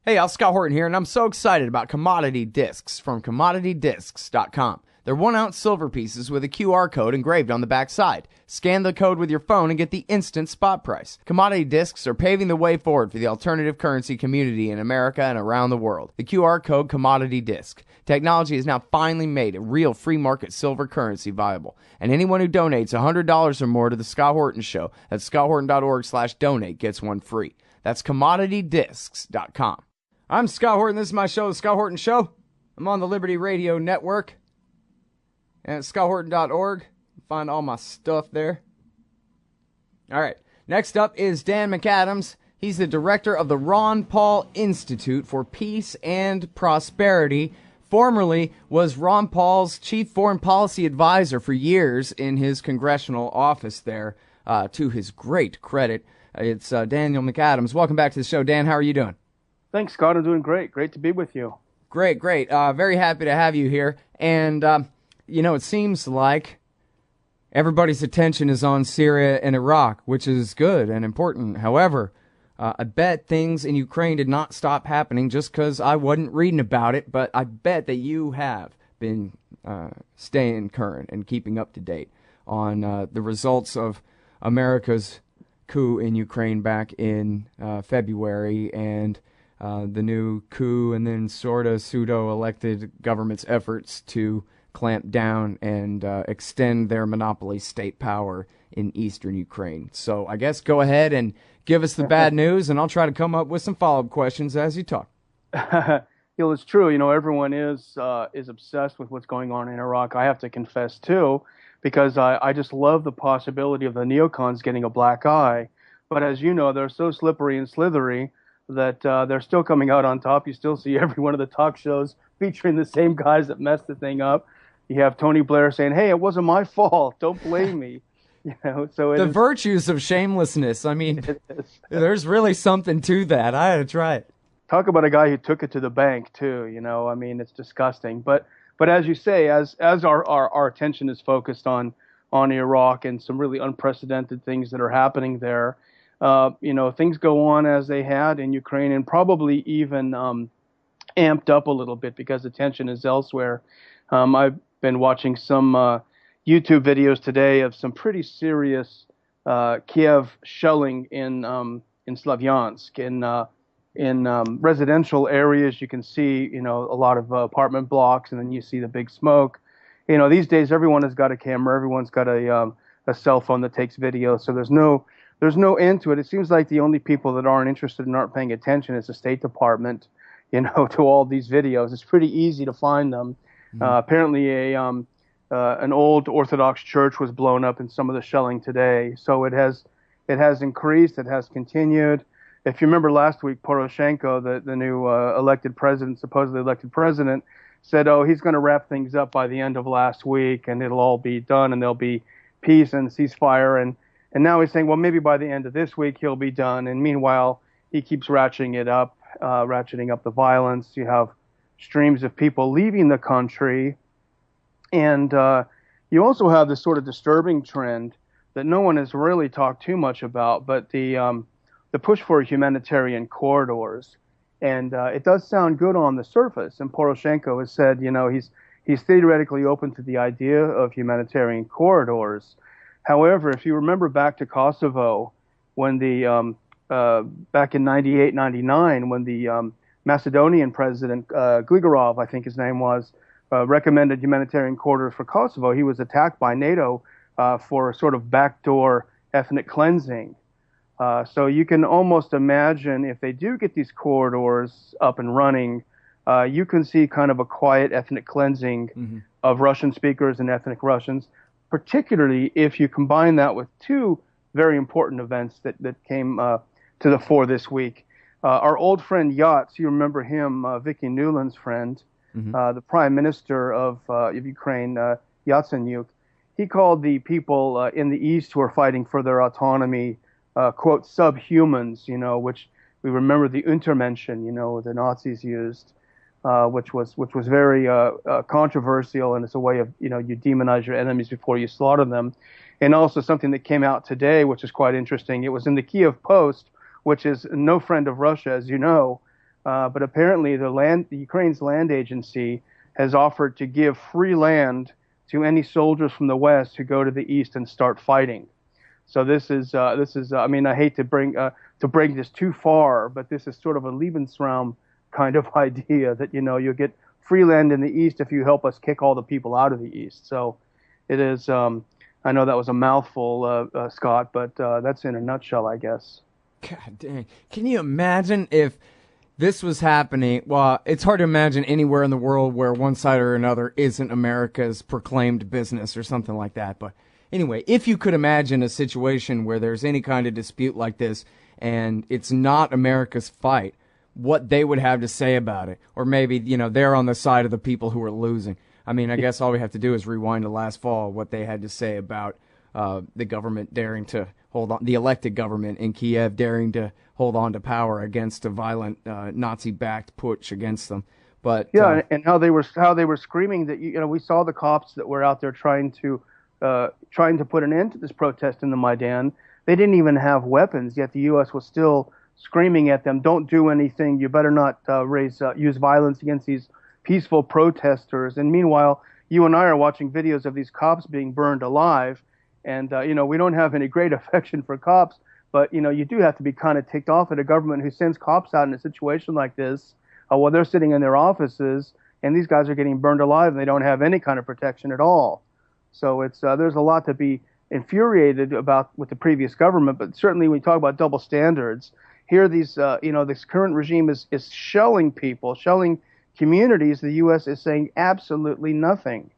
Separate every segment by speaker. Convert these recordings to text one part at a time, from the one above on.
Speaker 1: Hey, Al, Scott Horton here, and I'm so excited about commodity discs from commoditydiscs.com. They're 1-ounce silver pieces with a QR code engraved on the back side. Scan the code with your phone and get the instant spot price. Commodity discs are paving the way forward for the alternative currency community in America and around the world. The QR code Commodity Disc. Technology has now finally made a real free market silver currency viable. And anyone who donates $100 or more to the Scott Horton Show at scotthorton.org/donate gets one free. That's commoditydiscs.com. I'm Scott Horton. This is my show, The Scott Horton Show. I'm on the Liberty Radio Network and at scotthorton.org. Find all my stuff there. All right. Next up is Dan McAdams. He's the director of the Ron Paul Institute for Peace and Prosperity. Formerly was Ron Paul's chief foreign policy advisor for years in his congressional office there, to his great credit. It's Daniel McAdams. Welcome back to the show. Dan, how are you doing?
Speaker 2: Thanks, Scott. I'm doing great. Great to be with you.
Speaker 1: Great. Very happy to have you here. And, it seems like everybody's attention is on Syria and Iraq, which is good and important. However, I bet things in Ukraine did not stop happening just because I wasn't reading about it, but I bet that you have been staying current and keeping up to date on the results of America's coup in Ukraine back in February and the new coup and then sort of pseudo-elected government's efforts to clamp down and extend their monopoly state power in eastern Ukraine. So I guess go ahead and give us the bad news, and I'll try to come up with some follow-up questions as you talk.
Speaker 2: It's true. Everyone is obsessed with what's going on in Iraq. I have to confess, too, because I just love the possibility of the neocons getting a black eye. But as you know, they're so slippery and slithery that they're still coming out on top. You still see every one of the talk shows featuring the same guys that messed the thing up. You have Tony Blair saying, "Hey, it wasn't my fault. Don't blame me." So the
Speaker 1: virtues of shamelessness. I mean, there's really something to that. I had to try it.
Speaker 2: Talk about a guy who took it to the bank too. I mean, it's disgusting. But as you say, as our attention is focused on Iraq and some really unprecedented things that are happening there, things go on as they had in Ukraine and probably even amped up a little bit because attention is elsewhere. I've been watching some YouTube videos today of some pretty serious Kiev shelling in Slavyansk. In residential areas, you can see, a lot of apartment blocks, and then you see the big smoke. These days, everyone has got a camera. Everyone's got a cell phone that takes video. So there's no end to it. It seems like the only people that aren't interested and aren't paying attention is the State Department, to all these videos. It's pretty easy to find them. Mm-hmm. Apparently, an old Orthodox church was blown up in some of the shelling today. So it has increased. It has continued. If you remember last week, Poroshenko, the new supposedly elected president, said, he's going to wrap things up by the end of last week, and it'll all be done, and there'll be peace and ceasefire. And now he's saying, well, maybe by the end of this week he'll be done. And meanwhile, he keeps ratcheting up the violence. You have streams of people leaving the country. And you also have this sort of disturbing trend that no one has really talked too much about, but the push for humanitarian corridors. And it does sound good on the surface. And Poroshenko has said, he's theoretically open to the idea of humanitarian corridors. However, if you remember back to Kosovo, when back in 98, 99, when the Macedonian president, Gligorov, I think his name was, recommended humanitarian corridors for Kosovo, he was attacked by NATO for a sort of backdoor ethnic cleansing. So you can almost imagine if they do get these corridors up and running, you can see kind of a quiet ethnic cleansing of Russian speakers and ethnic Russians, particularly if you combine that with two very important events that came to the fore this week. Our old friend Yats, you remember him, Vicky Nuland's friend, the prime minister of Ukraine, Yatsenyuk, he called the people in the east who are fighting for their autonomy, quote, subhumans, which we remember the Untermenschen, the Nazis used, which was very controversial, and it's a way of, you demonize your enemies before you slaughter them. And also something that came out today, which is quite interesting. It was in the Kiev Post, which is no friend of Russia, as you know. but apparently the Ukraine's land agency has offered to give free land to any soldiers from the West who go to the East and start fighting. So this is I mean, I hate to bring this too far, but this is sort of a Lebensraum kind of idea that, you know, you'll get free land in the East if you help us kick all the people out of the East. So it is. I know that was a mouthful, Scott, but that's in a nutshell, I guess.
Speaker 1: God dang! Can you imagine if this was happening? Well, it's hard to imagine anywhere in the world where one side or another isn't America's proclaimed business or something like that. But anyway, if you could imagine a situation where there's any kind of dispute like this and it's not America's fight, what they would have to say about it. Or maybe, you know, they're on the side of the people who are losing. I mean, I guess all we have to do is rewind to last fall, what they had to say about the government daring to hold on, the elected government in Kiev daring to hold on to power against a violent Nazi-backed putsch against them. But
Speaker 2: yeah, and how they were screaming that, you know, we saw the cops that were out there trying to put an end to this protest in the Maidan. They didn't even have weapons, yet the U.S. was still screaming at them, "Don't do anything. You better not use violence against these peaceful protesters." And meanwhile, you and I are watching videos of these cops being burned alive. And, you know, we don't have any great affection for cops, but, you know, you do have to be kind of ticked off at a government who sends cops out in a situation like this while they're sitting in their offices, and these guys are getting burned alive and they don't have any kind of protection at all. So it's there's a lot to be infuriated about with the previous government, but certainly when we talk about double standards, here these, you know, this current regime is shelling people, shelling communities. The U.S. is saying absolutely nothing.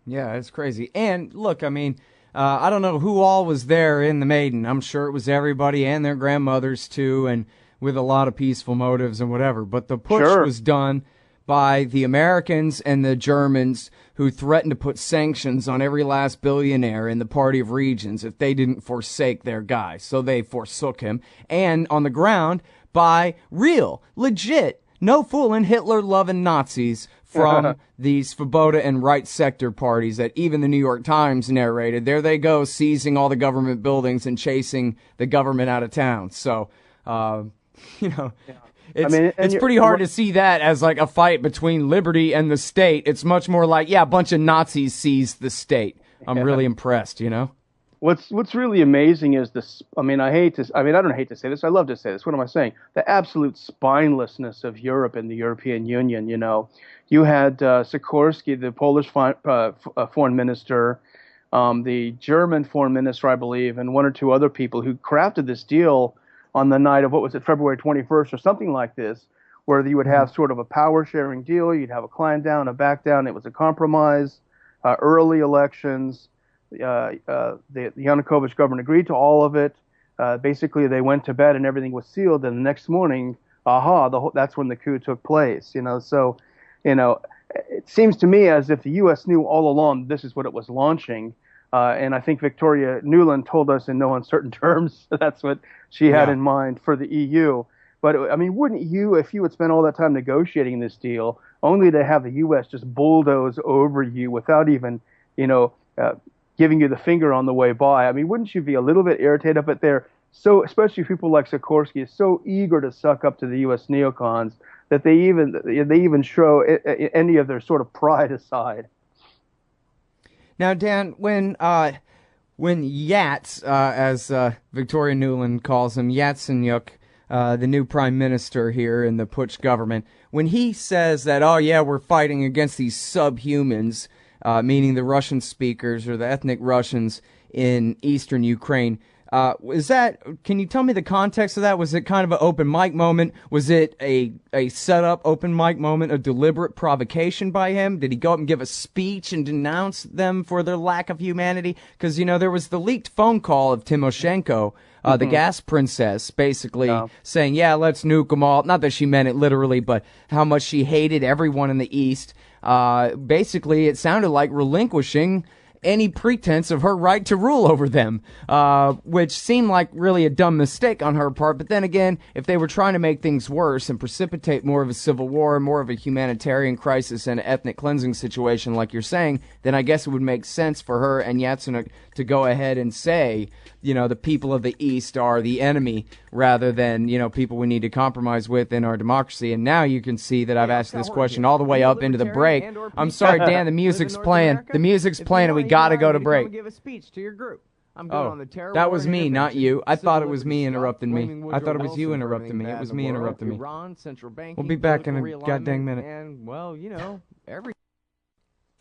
Speaker 1: Yeah, it's crazy. And look, I mean, I don't know who all was there in the Maiden. I'm sure it was everybody and their grandmothers too, and with a lot of peaceful motives and whatever. But the push was done by the Americans and the Germans, who threatened to put sanctions on every last billionaire in the Party of Regions if they didn't forsake their guy. So they forsook him. And on the ground by real, legit, no fooling Hitler-loving Nazis from the Svoboda and right sector parties that even the New York Times narrated. There they go, seizing all the government buildings and chasing the government out of town. So, you know, it's pretty hard to see that as like a fight between liberty and the state. It's much more like, yeah, a bunch of Nazis seized the state. I'm really impressed, you know?
Speaker 2: What's really amazing is this. I don't hate to say this. I love to say this. What am I saying? The absolute spinelessness of Europe and the European Union. You know, you had Sikorski, the Polish foreign minister, the German foreign minister, I believe, and one or two other people who crafted this deal on the night of, what was it, February 21st or something like this, where you would have sort of a power sharing deal. You'd have a climb down, a back down. It was a compromise. Early elections. The Yanukovych government agreed to all of it. Basically, they went to bed and everything was sealed. And the next morning, that's when the coup took place. You know, so, you know, it seems to me as if the U.S. knew all along this is what it was launching. And I think Victoria Nuland told us in no uncertain terms that's what she had in mind for the EU. But I mean, wouldn't you, if you had spent all that time negotiating this deal, only to have the U.S. just bulldoze over you without even, you know, giving you the finger on the way by? I mean, wouldn't you be a little bit irritated? But they're so, especially people like Sikorski, is so eager to suck up to the U.S. neocons that they even show any of their sort of pride aside.
Speaker 1: Now, Dan, when Yats, as Victoria Nuland calls him, Yatsenyuk, the new prime minister here in the Putsch government, when he says that, oh yeah, we're fighting against these subhumans, meaning the Russian speakers or the ethnic Russians in eastern Ukraine. Can you tell me the context of that? Was it kind of an open mic moment? Was it a set-up open mic moment, a deliberate provocation by him? Did he go up and give a speech and denounce them for their lack of humanity? Because, you know, there was the leaked phone call of Timoshenko, the gas princess, basically saying, yeah, let's nuke them all. Not that she meant it literally, but how much she hated everyone in the East. Basically, it sounded like relinquishing any pretense of her right to rule over them, which seemed like really a dumb mistake on her part. But then again, if they were trying to make things worse and precipitate more of a civil war, more of a humanitarian crisis and ethnic cleansing situation like you're saying, then I guess it would make sense for her and Yatsenuk to go ahead and say, the people of the East are the enemy rather than, people we need to compromise with in our democracy. And now you can see that I've asked this question all the way up into the break. I'm sorry, Dan, the music's playing. The music's playing and we got to go to break.
Speaker 3: Give a speech to your group.
Speaker 1: That was me, not you. I thought it was me interrupting me. I thought it was you interrupting me. It was me interrupting me. We'll be back in a goddamn minute.
Speaker 3: And,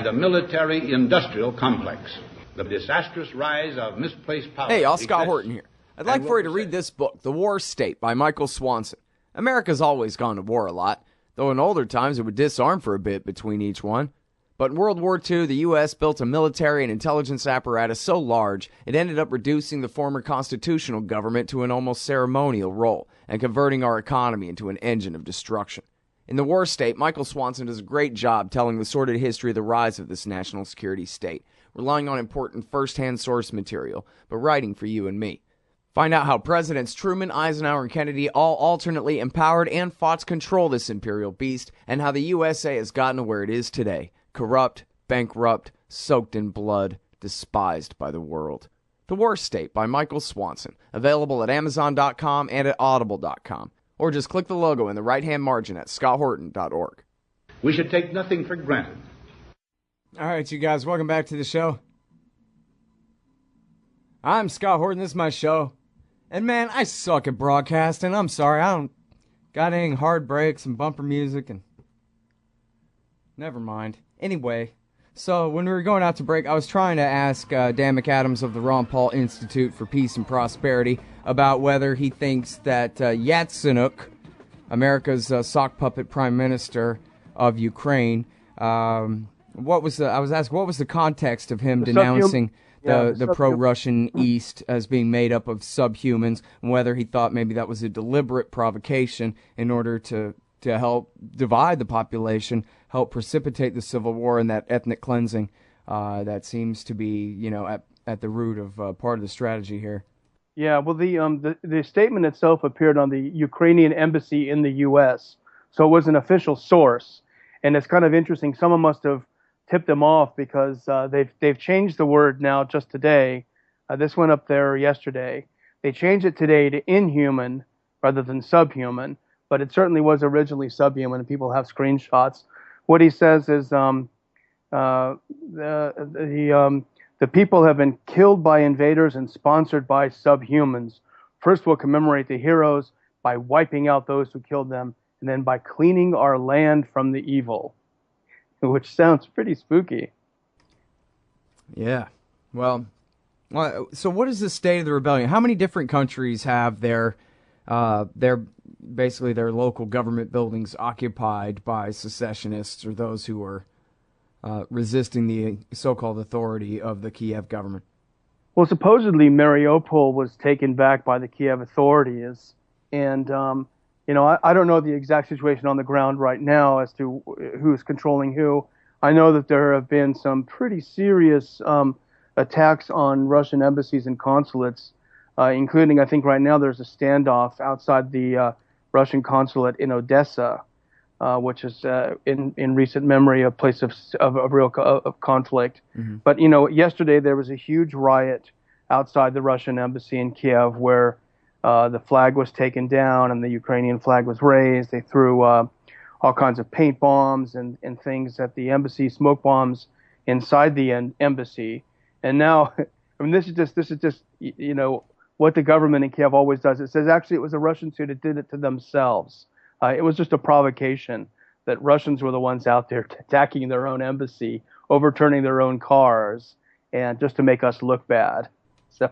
Speaker 4: The military-industrial complex. The disastrous rise of misplaced power.
Speaker 1: Hey, y'all, Scott Horton here. I'd like for you to read this book, The War State by Michael Swanson. America's always gone to war a lot, though in older times it would disarm for a bit between each one. But in World War II, the U.S. built a military and intelligence apparatus so large, it ended up reducing the former constitutional government to an almost ceremonial role and converting our economy into an engine of destruction. In The War State, Michael Swanson does a great job telling the sordid history of the rise of this national security state, relying on important first-hand source material, but writing for you and me. Find out how Presidents Truman, Eisenhower, and Kennedy all alternately empowered and fought to control this imperial beast, and how the USA has gotten to where it is today. Corrupt, bankrupt, soaked in blood, despised by the world. The War State by Michael Swanson, available at Amazon.com and at Audible.com. Or just click the logo in the right-hand margin at scotthorton.org.
Speaker 4: We should take nothing for granted.
Speaker 1: All right, you guys, welcome back to the show. I'm Scott Horton, this is my show. And man, I suck at broadcasting. I'm sorry, I don't got any hard breaks and bumper music and... Never mind. Anyway, so when we were going out to break, I was trying to ask Dan McAdams of the Ron Paul Institute for Peace and Prosperity about whether he thinks that Yatsenuk, America's sock puppet prime minister of Ukraine, I was asking, what was the context of him denouncing the pro-Russian East as being made up of subhumans, and whether he thought maybe that was a deliberate provocation in order to help divide the population, help precipitate the civil war and that ethnic cleansing that seems to be, at the root of part of the strategy here.
Speaker 2: Yeah, well, the statement itself appeared on the Ukrainian embassy in the U.S., so it was an official source, and it's kind of interesting. Someone must have tipped them off because they've changed the word now just today. This went up there yesterday. They changed it today to inhuman rather than subhuman, but it certainly was originally subhuman, and people have screenshots. What he says is the people have been killed by invaders and sponsored by subhumans. First, we'll commemorate the heroes by wiping out those who killed them, and then by cleaning our land from the evil, which sounds pretty spooky.
Speaker 1: Yeah. Well, so what is the state of the rebellion? How many different countries have their basically their local government buildings occupied by secessionists or those who are resisting the so-called authority of the Kiev government?
Speaker 2: Well, supposedly Mariupol was taken back by the Kiev authorities, and I don't know the exact situation on the ground right now as to who's controlling who. I know that there have been some pretty serious attacks on Russian embassies and consulates, including, I think right now there's a standoff outside the Russian consulate in Odessa, which is in recent memory a place of real conflict. Mm-hmm. But yesterday there was a huge riot outside the Russian embassy in Kiev where the flag was taken down and the Ukrainian flag was raised. They threw all kinds of paint bombs and things at the embassy, smoke bombs inside the embassy. And now, I mean, this is just what the government in Kiev always does. It says actually it was the Russians who did it to themselves. It was just a provocation that Russians were the ones out there attacking their own embassy, overturning their own cars, and just to make us look bad. So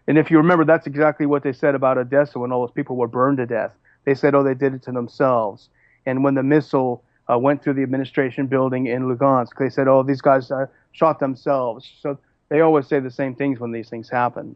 Speaker 2: and if you remember, that's exactly what they said about Odessa when all those people were burned to death. They said, oh, they did it to themselves. And when the missile went through the administration building in Lugansk, they said, oh, these guys shot themselves. So they always say the same things when these things happen.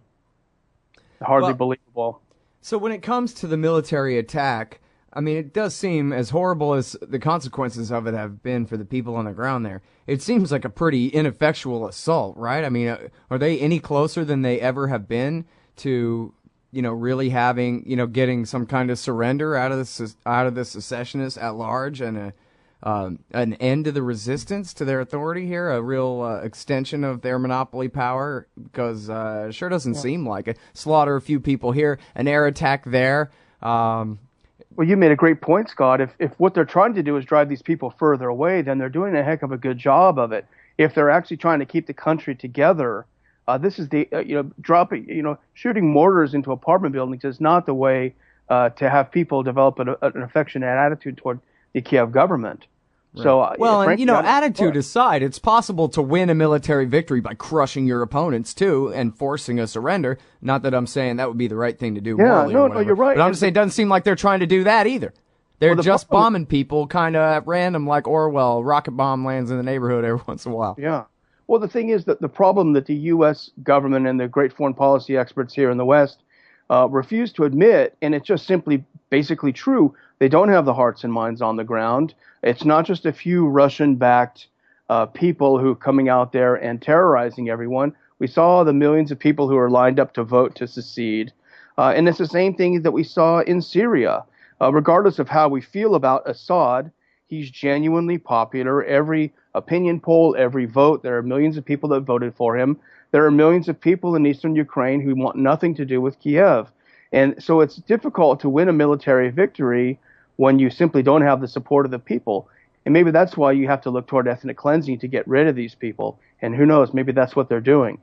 Speaker 2: Hardly believable.
Speaker 1: So when it comes to the military attack, I mean, it does seem, as horrible as the consequences of it have been for the people on the ground there, it seems like a pretty ineffectual assault, right? I mean, are they any closer than they ever have been to, really having, getting some kind of surrender out of the secessionists at large and an end to the resistance to their authority here, a real extension of their monopoly power? Because it sure doesn't seem like it. Slaughter a few people here, an air attack there.
Speaker 2: Well, you made a great point, Scott. If what they're trying to do is drive these people further away, then they're doing a heck of a good job of it. If they're actually trying to keep the country together, this is the shooting mortars into apartment buildings is not the way to have people develop an affectionate attitude toward the Kiev government. Right. So,
Speaker 1: frankly, attitude aside, it's possible to win a military victory by crushing your opponents too and forcing a surrender. Not that I'm saying that would be the right thing to do.
Speaker 2: Yeah, no, you're right.
Speaker 1: But I'm just saying it doesn't seem like they're trying to do that either. They're just bombing people kind of at random, like Orwell. Rocket bomb lands in the neighborhood every once in a while.
Speaker 2: Yeah. Well, the thing is that the problem that the U.S. government and the great foreign policy experts here in the West refuse to admit, and it's just simply basically true, they don't have the hearts and minds on the ground. It's not just a few Russian-backed people who are coming out there and terrorizing everyone. We saw the millions of people who are lined up to vote to secede. And it's the same thing that we saw in Syria. Regardless of how we feel about Assad, he's genuinely popular. Every opinion poll, every vote, there are millions of people that voted for him. There are millions of people in eastern Ukraine who want nothing to do with Kiev. And so it's difficult to win a military victory when you simply don't have the support of the people. And maybe that's why you have to look toward ethnic cleansing to get rid of these people. And who knows, maybe that's what they're doing.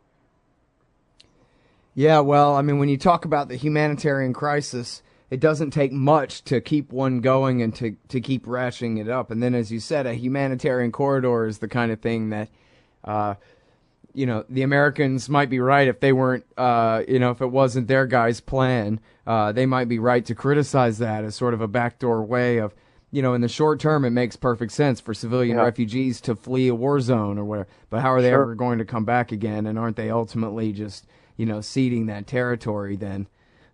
Speaker 1: Yeah, well, I mean, when you talk about the humanitarian crisis, it doesn't take much to keep one going and to keep ratcheting it up. And then, as you said, a humanitarian corridor is the kind of thing that, the Americans might be right if they weren't, if it wasn't their guy's plan. They might be right to criticize that as sort of a backdoor way of, in the short term, it makes perfect sense for civilian refugees to flee a war zone or whatever. But how are they ever going to come back again? And aren't they ultimately just, ceding that territory then?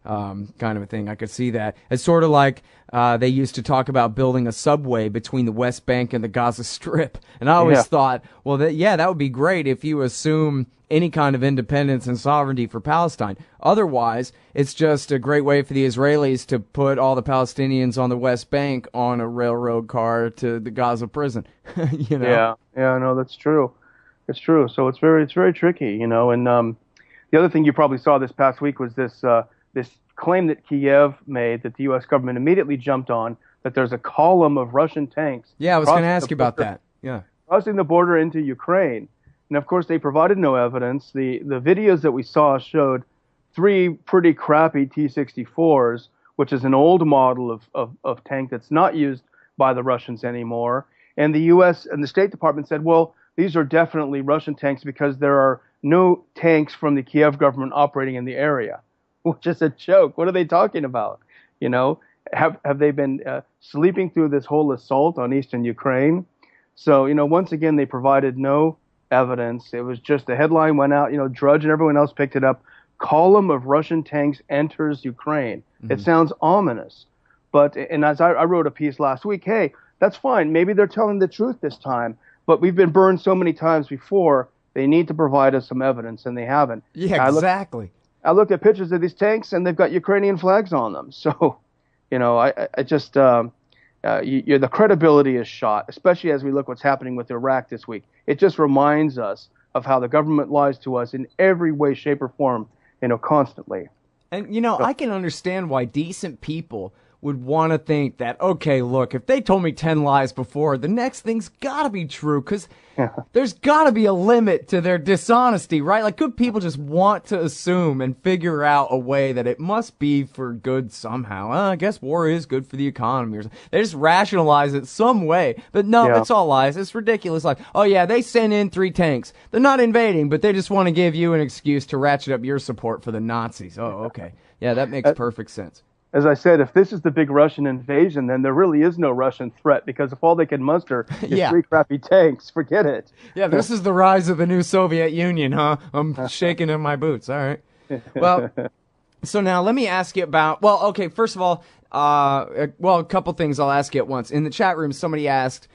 Speaker 1: Kind of a thing. I could see that. It's sort of like they used to talk about building a subway between the West Bank and the Gaza Strip. And I always thought, well, that would be great if you assume any kind of independence and sovereignty for Palestine. Otherwise, it's just a great way for the Israelis to put all the Palestinians on the West Bank on a railroad car to the Gaza prison.
Speaker 2: Yeah, no, that's true. It's true. So it's very tricky, And the other thing you probably saw this past week was this claim that Kiev made that the U.S. government immediately jumped on, that there's a column of Russian tanks.
Speaker 1: Yeah, I was going to ask you about that. Yeah,
Speaker 2: crossing the border into Ukraine. And of course, they provided no evidence. The videos that we saw showed 3 pretty crappy T-64s, which is an old model of tank that's not used by the Russians anymore. And the U.S. and the State Department said, well, these are definitely Russian tanks because there are no tanks from the Kiev government operating in the area, which is a joke. What are they talking about? Have they been sleeping through this whole assault on eastern Ukraine? So, once again, they provided no evidence. It was just the headline went out, Drudge and everyone else picked it up. Column of Russian tanks enters Ukraine. Mm-hmm. It sounds ominous. And as I wrote a piece last week, hey, that's fine. Maybe they're telling the truth this time. But we've been burned so many times before, they need to provide us some evidence, and they haven't.
Speaker 1: Yeah, exactly.
Speaker 2: I looked at pictures of these tanks, and they've got Ukrainian flags on them. So, I just the credibility is shot, especially as we look what's happening with Iraq this week. It just reminds us of how the government lies to us in every way, shape, or form, constantly.
Speaker 1: And, I can understand why decent people would want to think that, okay, look, if they told me 10 lies before, the next thing's got to be true, because there's got to be a limit to their dishonesty, right? Like, good people just want to assume and figure out a way that it must be for good somehow. I guess war is good for the economy or something. They just rationalize it some way. But no, it's all lies. It's ridiculous. Like, oh yeah, they sent in 3 tanks. They're not invading, but they just want to give you an excuse to ratchet up your support for the Nazis. Oh, okay. Yeah, that makes perfect sense.
Speaker 2: As I said, if this is the big Russian invasion, then there really is no Russian threat, because if all they can muster is 3 crappy tanks, forget it.
Speaker 1: Yeah, this is the rise of the new Soviet Union, huh? I'm shaking in my boots. All right. Well, so now let me ask you about, first of all, Well, a couple things I'll ask you at once. In the chat room, somebody asked,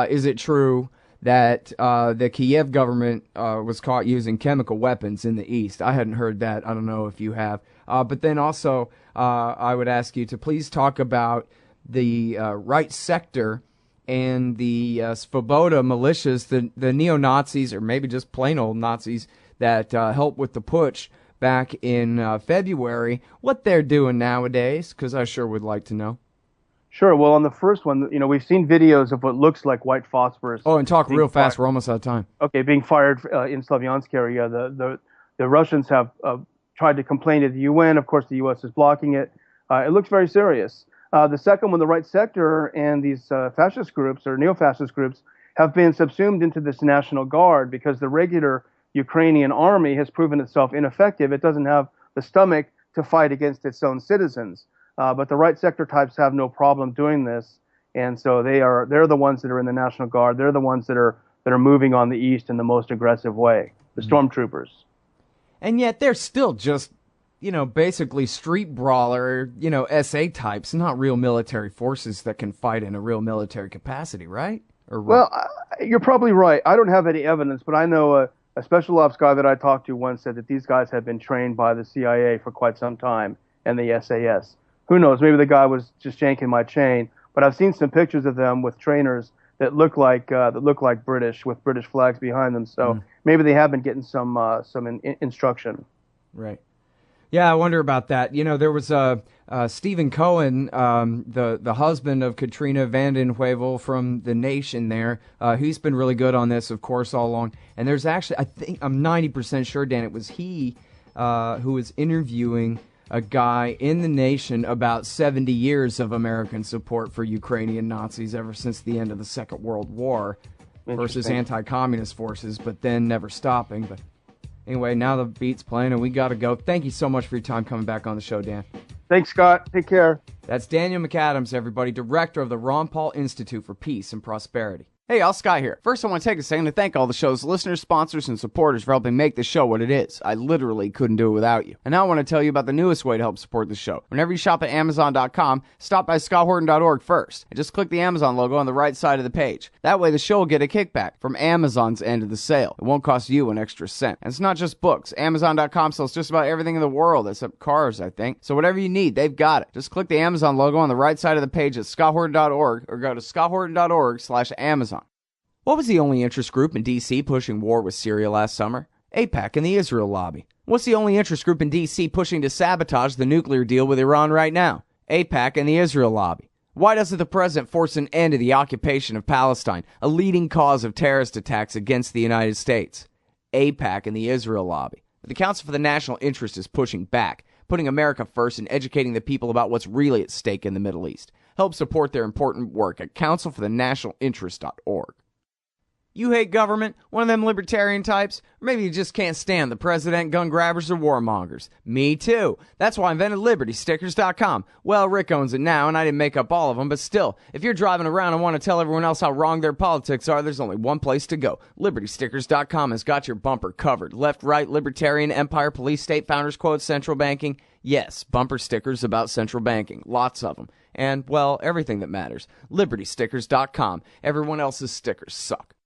Speaker 1: is it true that the Kiev government was caught using chemical weapons in the east? I hadn't heard that. I don't know if you have. But then also, I would ask you to please talk about the right sector and the Svoboda militias, the neo-Nazis, or maybe just plain old Nazis, that helped with the putsch back in February, what they're doing nowadays, because I sure would like to know.
Speaker 2: Sure. Well, on the first one, we've seen videos of what looks like white phosphorus.
Speaker 1: Oh, and talk real fast. We're almost out of time.
Speaker 2: Okay, being fired in Slavyansk area. The Russians have tried to complain to the UN. Of course, the U.S. is blocking it. It looks very serious. The second one, the right sector and these fascist groups or neo-fascist groups have been subsumed into this National Guard because the regular Ukrainian army has proven itself ineffective. It doesn't have the stomach to fight against its own citizens. But the right sector types have no problem doing this, and so they're the ones that are in the National Guard. They're the ones that are moving on the east in the most aggressive way. The stormtroopers.
Speaker 1: And yet they're still just, basically street brawler, SA types, not real military forces that can fight in a real military capacity, right?
Speaker 2: Well, you're probably right. I don't have any evidence, but I know a special ops guy that I talked to once said that these guys had been trained by the CIA for quite some time and the SAS. Who knows? Maybe the guy was just yanking my chain. But I've seen some pictures of them with trainers that look like British, with British flags behind them. So maybe they have been getting some instruction.
Speaker 1: Right. Yeah, I wonder about that. There was Stephen Cohen, the husband of Katrina vanden Heuvel from The Nation there. He's been really good on this, of course, all along. And there's actually, I'm 90% sure, Dan, it was he who was interviewing a guy in The Nation about 70 years of American support for Ukrainian Nazis ever since the end of the Second World War versus anti-communist forces, but then never stopping. But anyway, now the beat's playing and we got to go. Thank you so much for your time coming back on the show, Dan.
Speaker 2: Thanks, Scott. Take care.
Speaker 1: That's Daniel McAdams, everybody, director of the Ron Paul Institute for Peace and Prosperity. Hey, Al Sky here. First, I want to take a second to thank all the show's listeners, sponsors, and supporters for helping make the show what it is. I literally couldn't do it without you. And now I want to tell you about the newest way to help support the show. Whenever you shop at Amazon.com, stop by ScottHorton.org first, and just click the Amazon logo on the right side of the page. That way, the show will get a kickback from Amazon's end of the sale. It won't cost you an extra cent. And it's not just books. Amazon.com sells just about everything in the world, except cars, I think. So whatever you need, they've got it. Just click the Amazon logo on the right side of the page at ScottHorton.org, or go to ScottHorton.org/Amazon. What was the only interest group in D.C. pushing war with Syria last summer? AIPAC and the Israel lobby. What's the only interest group in D.C. pushing to sabotage the nuclear deal with Iran right now? AIPAC and the Israel lobby. Why doesn't the president force an end to the occupation of Palestine, a leading cause of terrorist attacks against the United States? AIPAC and the Israel lobby. The Council for the National Interest is pushing back, putting America first and educating the people about what's really at stake in the Middle East. Help support their important work at councilforthenationalinterest.org. You hate government? One of them libertarian types? Or maybe you just can't stand the president, gun grabbers, or warmongers. Me too. That's why I invented LibertyStickers.com. Well, Rick owns it now, and I didn't make up all of them, but still, if you're driving around and want to tell everyone else how wrong their politics are, there's only one place to go. LibertyStickers.com has got your bumper covered. Left, right, libertarian, empire, police, state, founders quote, central banking. Yes, bumper stickers about central banking. Lots of them. And, well, everything that matters. LibertyStickers.com. Everyone else's stickers suck.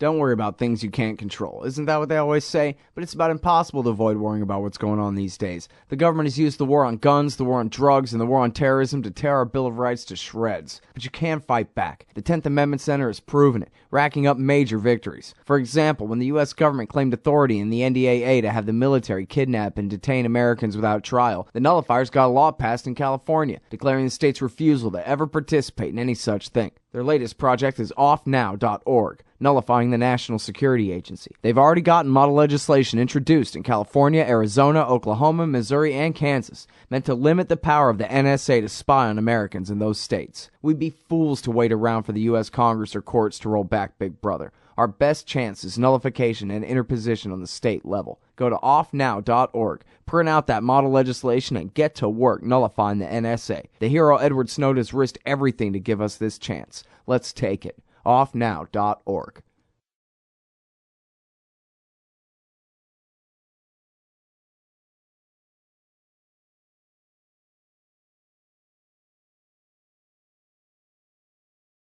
Speaker 1: Don't worry about things you can't control. Isn't that what they always say? But it's about impossible to avoid worrying about what's going on these days. The government has used the war on guns, the war on drugs, and the war on terrorism to tear our Bill of Rights to shreds. But you can fight back. The 10th Amendment Center has proven it, racking up major victories. For example, when the U.S. government claimed authority in the NDAA to have the military kidnap and detain Americans without trial, the nullifiers got a law passed in California, declaring the state's refusal to ever participate in any such thing. Their latest project is offnow.org, nullifying the National Security Agency. They've already gotten model legislation introduced in California, Arizona, Oklahoma, Missouri, and Kansas, meant to limit the power of the NSA to spy on Americans in those states. We'd be fools to wait around for the U.S. Congress or courts to roll back Big Brother. Our best chance is nullification and interposition on the state level. Go to offnow.org, print out that model legislation, and get to work nullifying the NSA. The hero Edward Snowden has risked everything to give us this chance. Let's take it. offnow.org.